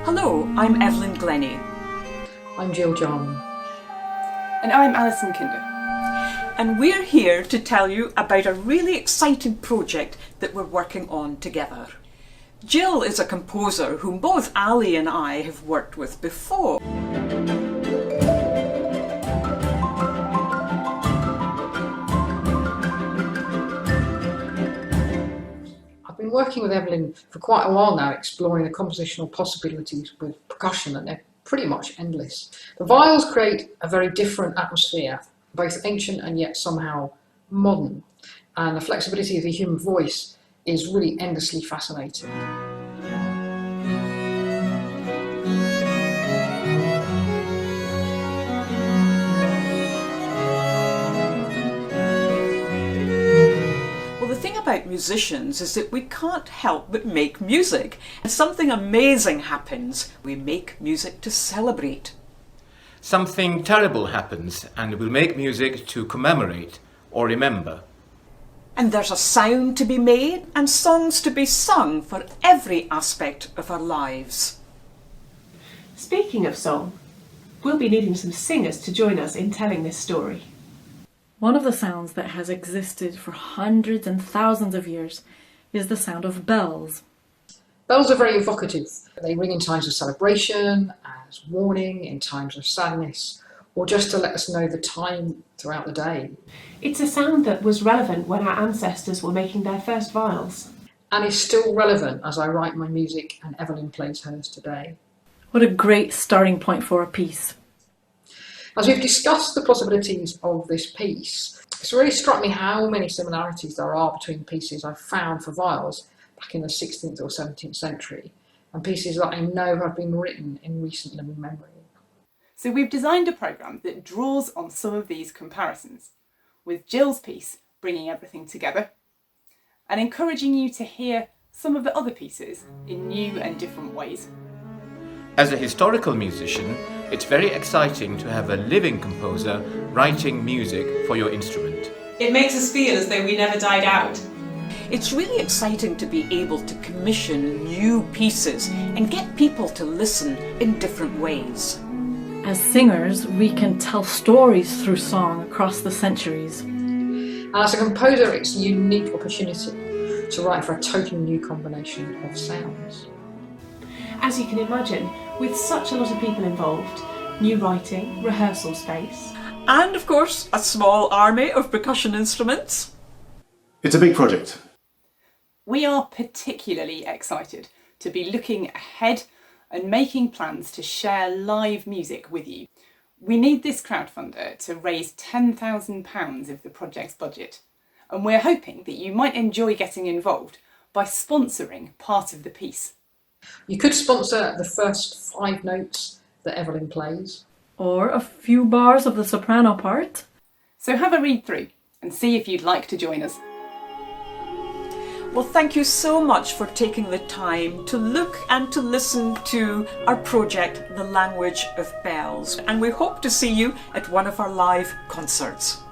Hello, I'm Evelyn Glennie. I'm Jill John. And I'm Alison Kinder. And we're here to tell you about a really exciting project that we're working on together. Jill is a composer whom both Ali and I have worked with before. I've been working with Evelyn for quite a while now, exploring the compositional possibilities with percussion, and they're pretty much endless. The viols create a very different atmosphere, both ancient and yet somehow modern, and the flexibility of the human voice is really endlessly fascinating. The thing about musicians is that we can't help but make music, and something amazing happens. We make music to celebrate. Something terrible happens and we'll make music to commemorate or remember. And there's a sound to be made and songs to be sung for every aspect of our lives. Speaking of song, we'll be needing some singers to join us in telling this story. One of the sounds that has existed for hundreds and thousands of years is the sound of bells. Bells are very evocative. They ring in times of celebration, as warning in times of sadness, or just to let us know the time throughout the day. It's a sound that was relevant when our ancestors were making their first viols. And is still relevant as I write my music and Evelyn plays hers today. What a great starting point for a piece. As we've discussed the possibilities of this piece, it's really struck me how many similarities there are between pieces I've found for viols back in the 16th or 17th century and pieces that I know have been written in recent living memory. So we've designed a programme that draws on some of these comparisons, with Jill's piece bringing everything together and encouraging you to hear some of the other pieces in new and different ways. As a historical musician, it's very exciting to have a living composer writing music for your instrument. It makes us feel as though we never died out. It's really exciting to be able to commission new pieces and get people to listen in different ways. As singers, we can tell stories through song across the centuries. And as a composer, it's a unique opportunity to write for a totally new combination of sounds. As you can imagine, with such a lot of people involved, new writing, rehearsal space, and of course a small army of percussion instruments. It's a big project. we are particularly excited to be looking ahead and making plans to share live music with you. We need this crowdfunder to raise £10,000 of the project's budget, and we're hoping that you might enjoy getting involved by sponsoring part of the piece. You could sponsor the first 5 notes that Evelyn plays. Or a few bars of the soprano part. So have a read through and see if you'd like to join us. Well, thank you so much for taking the time to look and to listen to our project, The Language of Bells. And we hope to see you at one of our live concerts.